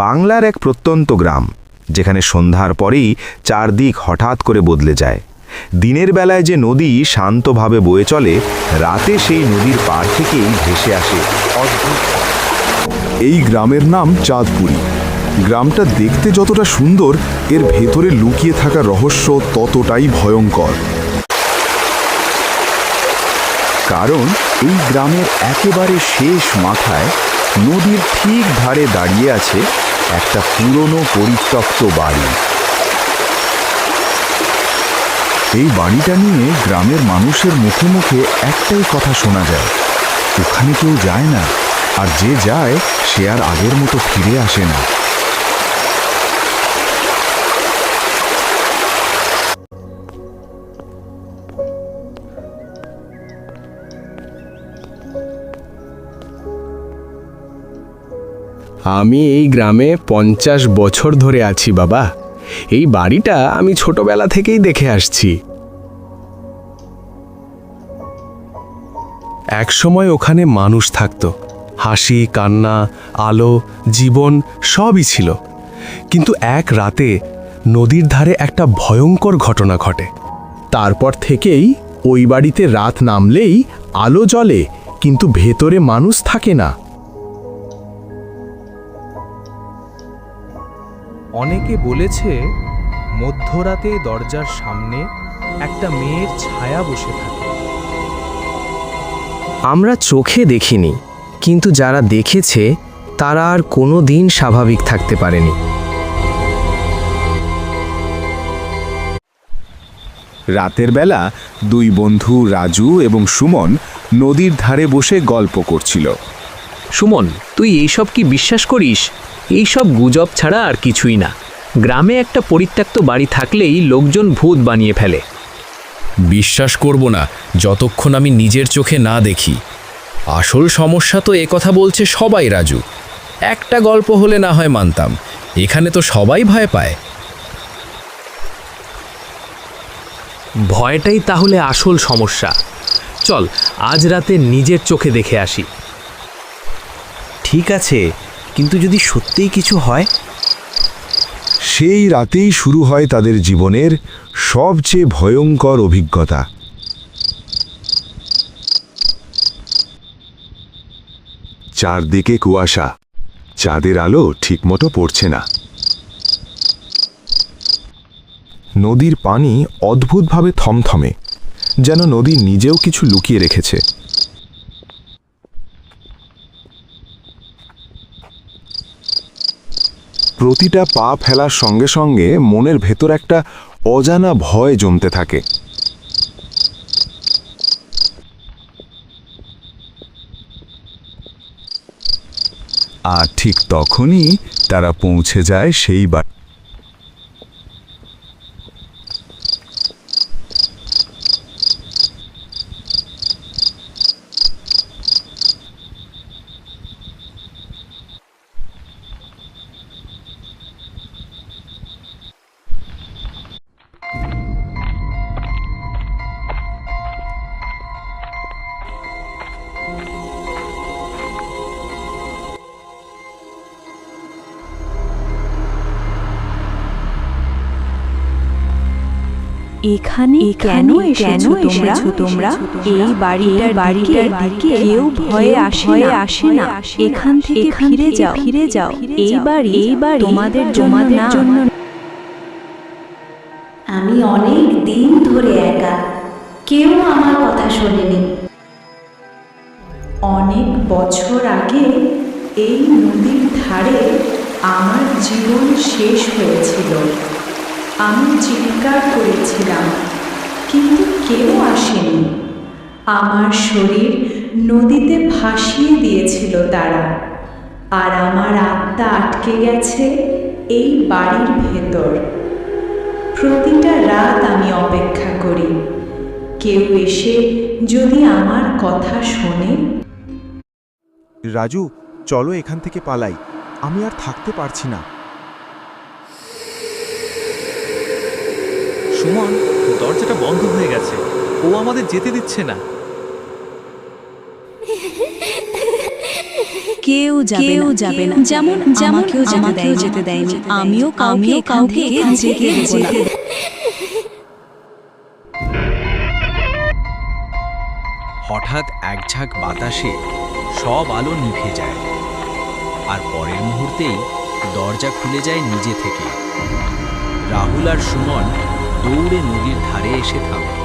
বাংলার এক প্রত্যন্ত গ্রাম, যেখানে সন্ধ্যার পরেই চারদিক হঠাৎ করে বদলে যায়। দিনের বেলায় যে নদী শান্তভাবে বয়ে চলে, রাতে সেই নদীর পাড় থেকেই ভেসে আসে অদ্ভুত। এই গ্রামের নাম চাঁদপুরি। গ্রামটা দেখতে যতটা সুন্দর, এর ভেতরে লুকিয়ে থাকা রহস্য ততটাই ভয়ঙ্কর। কারণ এই গ্রামের একেবারে শেষ মাথায় নদীর ঠিক ধারে দাঁড়িয়ে আছে একটা পুরনো পরিত্যক্ত বাড়ি। এই বাড়িটা নিয়ে গ্রামের মানুষের মুখে মুখে একটাই কথা শোনা যায়, ওখানে কেউ যায় না, আর যে যায় সে আর আগের মতো ফিরে আসে না। আমি এই গ্রামে 50 বছর ধরে আছি বাবা। এই বাড়িটা আমি ছোটবেলা থেকেই দেখে আসছি। একসময় ওখানে মানুষ থাকতো, হাসি কান্না আলো জীবন সবই ছিল। কিন্তু এক রাতে নদীর ধারে একটা ভয়ঙ্কর ঘটনা ঘটে। তারপর থেকেই ওই বাড়িতে রাত নামলেই আলো জ্বলে, কিন্তু ভেতরে মানুষ থাকে না। অনেকে বলেছে মধ্যরাতে দরজার সামনে একটা মেয়ের ছায়া বসে থাকে। আমরা চোখে দেখিনি, কিন্তু যারা দেখেছে তারা আর কোনো দিন স্বাভাবিক থাকতে পারেনি। রাতের বেলা দুই বন্ধু রাজু এবং সুমন নদীর ধারে বসে গল্প করছিল। সুমন, তুই এইসব কি বিশ্বাস করিস? এইসব গুজব ছাড়া আর কিছুই না। গ্রামে একটা পরিত্যক্ত বাড়ি থাকলেই লোকজন ভূত বানিয়ে ফেলে। বিশ্বাস করব না যতক্ষণ আমি নিজের চোখে না দেখি। আসল সমস্যা তো কথা বলছে সবাই রাজু। একটা গল্প হলে না হয় মানতাম, এখানে তো সবাই ভয় পায়। ভয়টাই তাহলে আসল সমস্যা। চল আজ রাতে নিজের চোখে দেখে আসি। ঠিক আছে, কিন্তু যদি সত্যিই কিছু হয়? সেই রাতেই শুরু হয় তাদের জীবনের সবচেয়ে ভয়ঙ্কর অভিজ্ঞতা। চারদিকে কুয়াশা, চাঁদের আলো ঠিকমতো পড়ছে না। নদীর পানি অদ্ভুতভাবে থমথমে, যেন নদী নিজেও কিছু লুকিয়ে রেখেছে। প্রতিটা পা ফেলার সঙ্গে সঙ্গে মনের ভেতর একটা অজানা ভয় জমতে থাকে। আর ঠিক তখনই তারা পৌঁছে যায় সেই বাড়ি। এখানে কেন এসেছো তোমরা? এই বাড়িটার দিকে কেউ ভয়ে আসে না। এখান থেকে ফিরে যাও। এই বাড়ি তোমাদের জন্য। আমি অনেক দিন ধরে একা, কেউ আমার কথা শোনেনি। অনেক বছর আগে এই নদীর ধারে আমার জীবন শেষ হয়েছিল। আমি চিৎকার করেছিলাম, কিন্তু কেউ আসেনি। আমার শরীর নদীতে ভাসিয়ে দিয়েছিল তারা, আর আমার আত্মা আটকে গেছে এই বাড়ির ভেতর। প্রতিটা রাত আমি অপেক্ষা করি, কেউ এসে যদি আমার কথা শোনে। রাজু, চলো এখান থেকে পালাই, আমি আর থাকতে পারছি না। সুমন, দরজাটা বন্ধ হয়ে গেছে, ও আমাদের যেতে দিচ্ছে না। কেউ যাবে না যেমন আমাকেও যেতে দেয়নি আমিও কাউকে যেতে দেব না। হঠাৎ এক ঝাঁক বাতাসে সব আলো নিভে যায়, আর পরের মুহূর্তেই দরজা খুলে যায় নিজে থেকে। রাহুল আর সুমন দৌড়ে নদীর ধারে এসে থামে।